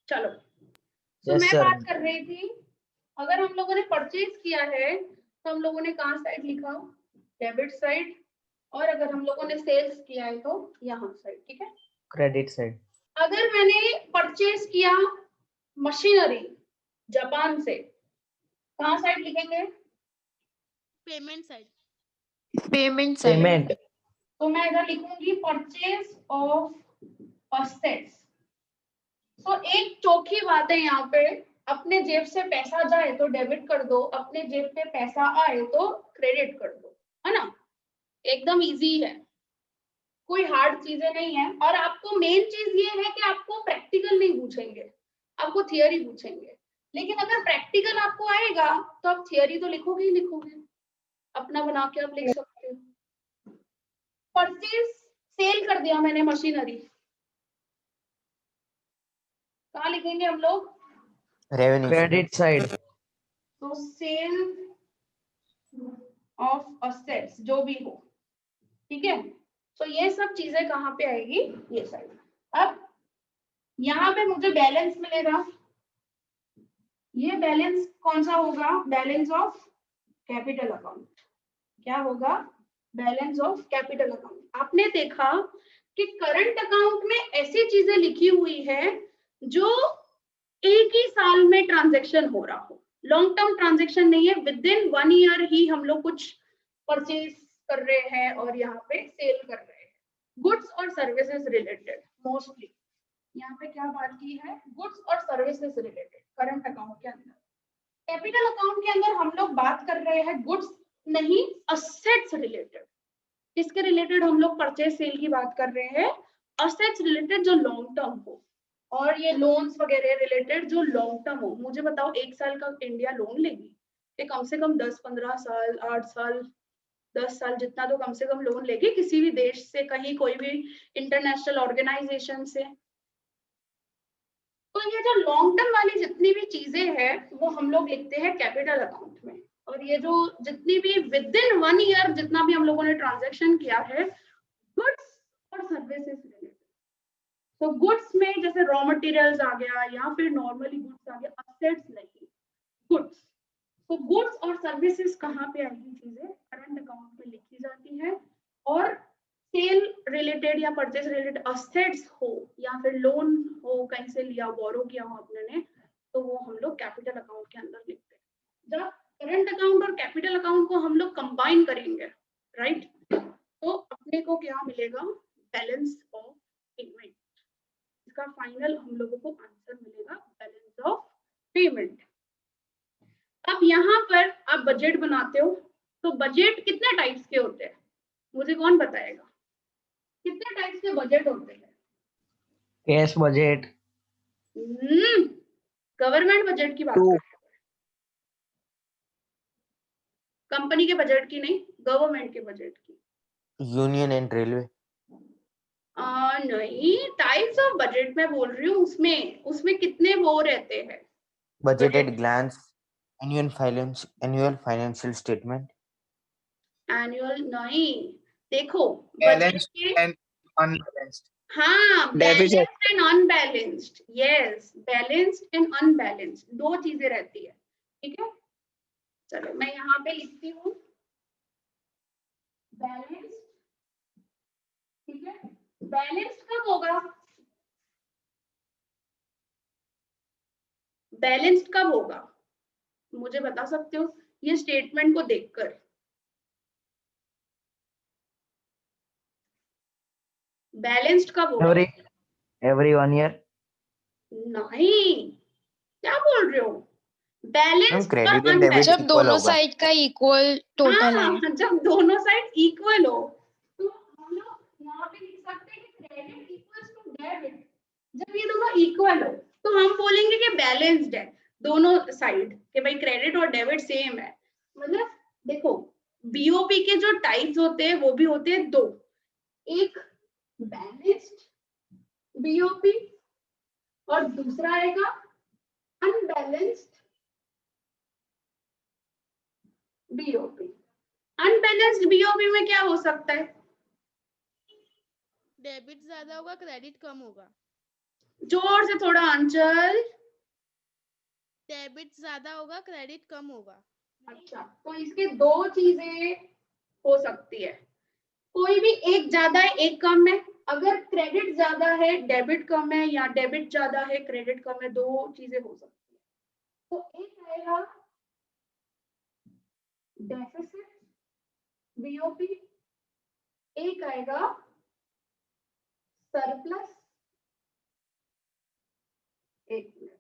चलो, तो यस मैं सर। बात कर रही थी, अगर हम लोगों ने परचेज किया है तो हम लोगों ने कहाँ साइड लिखा, डेबिट साइड, और अगर हम लोगों ने सेल्स किया है तो यहाँ साइड, ठीक है। Credit side. अगर मैंने परचेज किया मशीनरी जापान से, कहाँ साइड लिखेंगे? Payment side. Payment side. Payment. तो मैं इधर लिखूंगी परचेज ऑफ असेट्स। तो एक चौकी बात है यहाँ पे, अपने जेब से पैसा जाए तो डेबिट कर दो, अपने जेब पे पैसा आए तो क्रेडिट कर दो, है ना। एकदम इजी है, कोई हार्ड चीजें नहीं है। और आपको मेन चीज ये है कि आपको प्रैक्टिकल नहीं पूछेंगे, आपको थियोरी पूछेंगे। लेकिन अगर प्रैक्टिकल आपको आएगा तो आप थियोरी तो लिखोगे ही लिखोगे, अपना बना के आप लिख सकते हो। परचेज सेल कर दिया मैंने मशीनरी, कहाँ लिखेंगे हम लोग? Revenue credit side. तो सेल ऑफ असेट्स जो भी हो, ठीक है। तो ये सब चीजें कहाँ पे आएगी, ये साइड। अब यहाँ पे मुझे बैलेंस मिलेगा, ये बैलेंस कौन सा होगा? Balance of capital account. क्या होगा? Balance of capital account. आपने देखा कि करंट अकाउंट में ऐसी चीजें लिखी हुई है जो एक ही साल में ट्रांजैक्शन हो रहा हो, लॉन्ग टर्म ट्रांजैक्शन नहीं है, विद इन 1 ईयर ही हम लोग कुछ परचेज कर रहे हैं और यहाँ पे सेल कर रहे हैं। गुड्स और सर्विसेज रिलेटेड मोस्टली यहाँ पे क्या बात की है? गुड्स और सर्विसेज रिलेटेड करंट अकाउंट के अंदर। कैपिटल अकाउंट के अंदर हम लोग बात कर रहे हैं गुड्स नहीं, असेट्स रिलेटेड। इसके रिलेटेड हम लोग परचेज सेल की बात कर रहे हैं, असेट्स रिलेटेड जो लॉन्ग टर्म हो, और ये लोन्स वगैरह रिलेटेड जो लॉन्ग टर्म हो। मुझे बताओ, 1 साल का इंडिया लोन लेगी? ये कम से कम 10-15 साल, 8 साल, 10 साल जितना तो कम से कम लोन लेगी किसी भी देश से, कहीं कोई भी इंटरनेशनल ऑर्गेनाइजेशन से। तो ये जो लॉन्ग टर्म वाली जितनी भी चीजें हैं वो हम लोग लिखते हैं कैपिटल अकाउंट में। और ये जो जितनी भी विद इन 1 ईयर जितना भी हम लोगों ने ट्रांजैक्शन किया है, गुड्स और सर्विसेज रिलेटेड। तो गुड्स में जैसे रॉ मटेरियल्स आ गया या फिर नॉर्मली गुड्स आ गया, असेट्स नहीं, गुड्स। तो गुड्स और सर्विसेज कहाँ पे आएगी चीजें? करंट अकाउंट में लिखी जाती है। और सेल रिलेटेड या परचेज रिलेटेड असेट्स हो या फिर लोन हो, कहीं से लिया, बोरो किया हो अपने ने, तो वो हम लोग कैपिटल अकाउंट के अंदर लिखते हैं। जब करंट अकाउंट और कैपिटल अकाउंट को हम लोग कंबाइन करेंगे, राइट, तो अपने को क्या मिलेगा? Balance of payment. इसका फाइनल हम लोगों को आंसर मिलेगा बैलेंस ऑफ पेमेंट। अब यहाँ पर आप बजट बनाते हो, तो बजट कितने टाइप्स के होते हैं? मुझे कौन बताएगा कितने टाइप्स के बजट होते हैं? Cash budget. गवर्नमेंट बजट की बात कर रहे हैं, कंपनी के बजट की नहीं, गवर्नमेंट के बजट की। Union and railway. नहीं, टाइप्स ऑफ बजट मैं बोल रही हूँ। उसमें कितने वो रहते हैं? Budget at glance, annual financial statement. Annual नहीं, देखो बजट बैलेंस्ड के, एंड अनबैलेंस्ड। हाँ, debit balanced and unbalanced. Yes, balanced and unbalanced दो चीजें रहती है, ठीक है। चलो मैं यहाँ पे लिखती हूँ बैलेंस्ड, ठीक है। बैलेंस्ड कब होगा? बैलेंस्ड कब होगा मुझे बता सकते हो ये स्टेटमेंट को देखकर? बैलेंस्ड कब होगा? Every 1 year. नहीं, क्या बोल रहे हो? बैलेंस्ड क्रेडिट एंड डेबिट जब इक्वल दोनों होगा। साइड का इक्वल टोटल है। हाँ, जब दोनों साइड इक्वल हो तो हम लोग यहाँ पे लिख सकते हैं कि क्रेडिट इक्वल्स टू डेबिट। जब ये दोनों इक्वल हो तो हम बोलेंगे कि बैलेंस्ड है दोनों साइड, कि भाई क्रेडिट और डेबिट सेम है। मतलब देखो, बीओपी के जो टाइप्स होते हैं वो भी होते हैं दो, एक बैलेंस्ड बीओपी और दूसरा आएगा अनबैलेंस्ड बीओपी। अनबैलेंस्ड बीओपी में क्या हो सकता है? डेबिट ज्यादा होगा, क्रेडिट कम होगा। जोर से थोड़ा अंचल। डेबिट ज्यादा होगा, क्रेडिट कम होगा। अच्छा, तो इसके दो चीजें हो सकती है, कोई भी एक ज्यादा है एक कम है। अगर क्रेडिट ज्यादा है डेबिट कम है, या डेबिट ज्यादा है क्रेडिट कम है, दो चीजें हो सकती है। तो एक आएगा डेफिसिट बीओपी, एक आएगा सरप्लस। एक मिनट,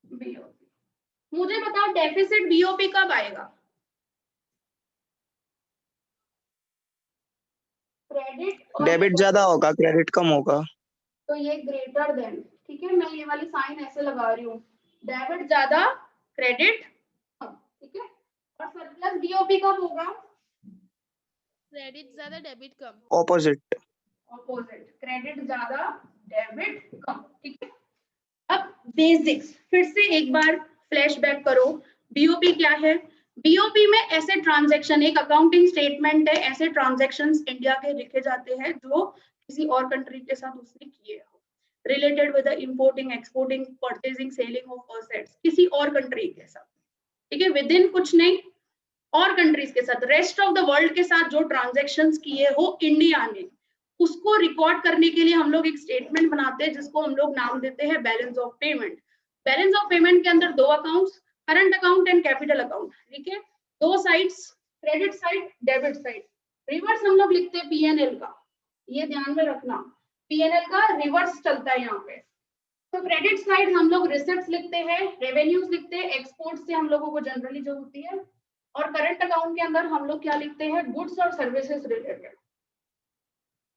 बीओपी, मुझे बताओ डेफिसिट बीओपी कब आएगा? क्रेडिट और डेबिट ज्यादा होगा, क्रेडिट कम होगा। तो ये ग्रेटर देन, ठीक है, मैं ये वाली साइन ऐसे लगा रही हूँ, डेबिट ज्यादा क्रेडिट कम, ठीक है। और सरप्लस बीओपी कब होगा? क्रेडिट ज्यादा, डेबिट कम। ऑपोजिट। ऑपोजिट, क्रेडिट ज्यादा डेबिट कम, ठीक है। अब बेसिक्स फिर से एक बार फ्लैशबैक करो, बीओपी क्या है? बीओपी में ऐसे ट्रांजैक्शन, एक अकाउंटिंग स्टेटमेंट है, ऐसे ट्रांजैक्शंस इंडिया के लिखे जाते हैं जो किसी और कंट्री के साथ उसने किए हो, related with importing, exporting, purchasing, selling of assets, किसी और कंट्री के साथ, ठीक है, विद इन कुछ नहीं, और कंट्रीज के साथ, रेस्ट ऑफ द वर्ल्ड के साथ जो ट्रांजैक्शंस किए हो इंडिया ने, उसको रिकॉर्ड करने के लिए हम लोग एक स्टेटमेंट बनाते हैं जिसको हम लोग नाम देते हैं balance of payment. Balance of payment के अंदर दो accounts, current account and capital account, ठीक है, दो sides, credit side debit side. Reverse हम लोग लिखते हैं पीएनएल का, ये ध्यान में रखना, पीएनएल का रिवर्स चलता है यहाँ पे। तो क्रेडिट साइड हम लोग रिसिप्ट्स लिखते हैं, रेवेन्यूज लिखते हैं, एक्सपोर्ट से हम लोगों को जनरली जो होती है, और करंट अकाउंट के अंदर हम लोग क्या लिखते हैं? गुड्स और सर्विसेज रिलेटेड।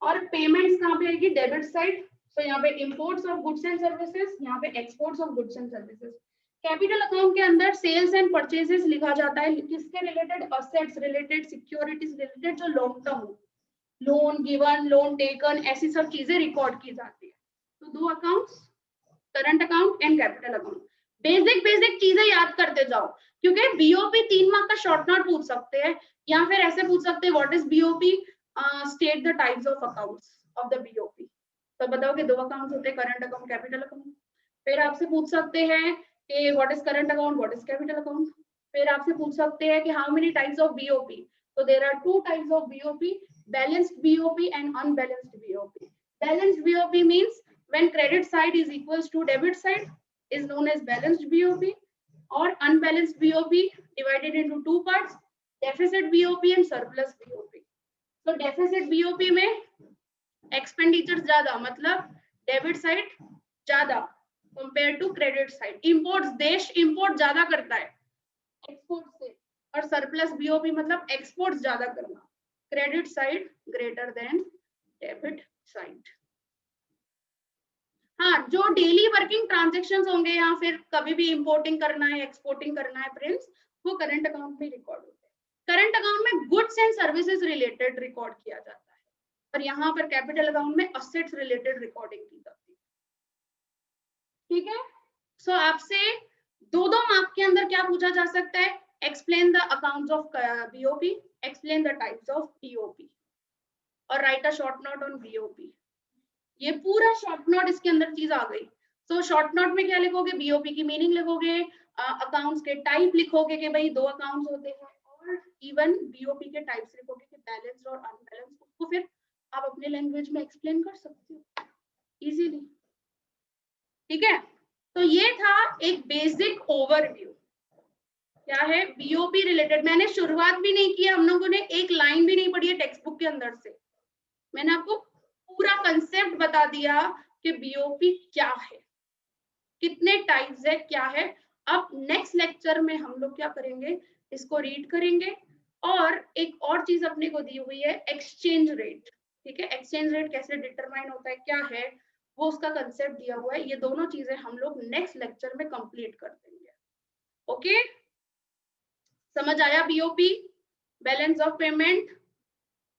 और पेमेंट्स कहाँ पे आएगी? डेबिट साइड, तो यहाँ पे imports of goods and services, यहाँ पे exports of goods and services. Capital account के अंदर सेल्स एंड परचेजेस लिखा जाता है, किसके related? Assets related, securities related, जो लॉन्ग टर्म हो, लोन गिवन, लोन टेकन, ऐसी सब चीजें रिकॉर्ड की जाती है। तो दो accounts, current account and capital account. Basic basic चीजें याद करते जाओ, क्योंकि बीओपी 3 मार्क का शॉर्ट नोट पूछ सकते हैं, या फिर ऐसे पूछ सकते हैं what is BOP, state the types of accounts of the BOP. तो बताओ कि दो अकाउंट्स होते हैं, करंट अकाउंट, कैपिटल अकाउंट। फिर आपसे पूछ सकते हैं कि what is current account, what is capital account. फिर आपसे पूछ सकते हैं कि how many types of BOP. तो there are two types of BOP, balanced BOP and unbalanced BOP. Balanced BOP means when credit side is equals to debit side is known as balanced BOP, or unbalanced BOP divided into two parts, deficit BOP and surplus BOP. So deficit BOP में expenditures ज्यादा, मतलब debit side ज्यादा compare to credit side. Imports, देश import ज्यादा करता है export से, और सरप्लस बीओपी मतलब एक्सपोर्ट ज्यादा करना, credit side greater than debit side. हाँ, जो डेली वर्किंग ट्रांजैक्शंस होंगे या फिर कभी भी इंपोर्टिंग करना है, एक्सपोर्टिंग करना है प्रिंस, वो करंट अकाउंट में रिकॉर्ड होते हैं। करंट अकाउंट में goods and services related record किया जाता है, और यहाँ पर कैपिटल अकाउंट में असेट्स रिलेटेड रिकॉर्डिंग की जाती है, ठीक है। सो आपसे दो मार्क के अंदर क्या पूछा जा सकता है? Explain the accounts of BOP, explain the types of BOP, और write a short note on BOP. ये पूरा शॉर्ट नोट इसके अंदर चीज आ गई। तो शॉर्ट नोट में क्या लिखोगे? बीओपी की मीनिंग लिखोगे, अकाउंट्स के टाइप लिखोगे कि भाई दो अकाउंट्स होते हैं, और इवन बीओपी के टाइप्स लिखोगे कि बैलेंस्ड और अनबैलेंस्ड। उसको फिर आप अपने लैंग्वेज में एक्सप्लेन कर सकते हो इजीली, ठीक है। तो ये था एक बेसिक ओवरव्यू, क्या है बीओपी रिलेटेड। मैंने शुरुआत भी नहीं किया, हम लोगों ने एक लाइन भी नहीं पढ़ी है टेक्स्ट बुक के अंदर से, मैंने आपको पूरा कंसेप्ट बता दिया कि बीओपी क्या है, कितने टाइप्स है, क्या है। अब नेक्स्ट लेक्चर में हम लोग क्या करेंगे, इसको रीड करेंगे, और एक और चीज अपने को दी हुई है एक्सचेंज रेट, ठीक है। एक्सचेंज रेट कैसे डिटरमाइन होता है, क्या है वो, उसका कंसेप्ट दिया हुआ है। ये दोनों चीजें हम लोग नेक्स्ट लेक्चर में कंप्लीट कर देंगे, ओके। समझ आया? बीओपी, बैलेंस ऑफ पेमेंट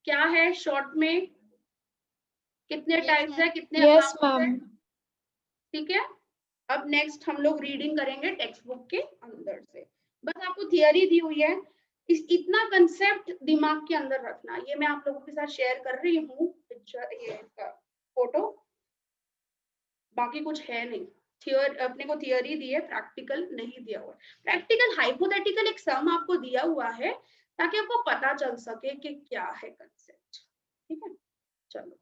क्या है शॉर्ट में, कितने टाइप्स है, कितने Yes, अकाउंट्स है, ma'am. ठीक है। अब नेक्स्ट हम लोग रीडिंग करेंगे टेक्स्ट बुक के अंदर से। बस आपको थियरी दी हुई है, इतना कंसेप्ट दिमाग के अंदर रखना। ये मैं आप लोगों के साथ शेयर कर रही हूँ पिक्चर, ये फोटो, बाकी कुछ है नहीं। अपने को थियोरी दी है, प्रैक्टिकल नहीं दिया हुआ। प्रैक्टिकल हाइपोथेटिकल एक सम आपको दिया हुआ है ताकि आपको पता चल सके कि क्या है कंसेप्ट। ठीक है, चलो।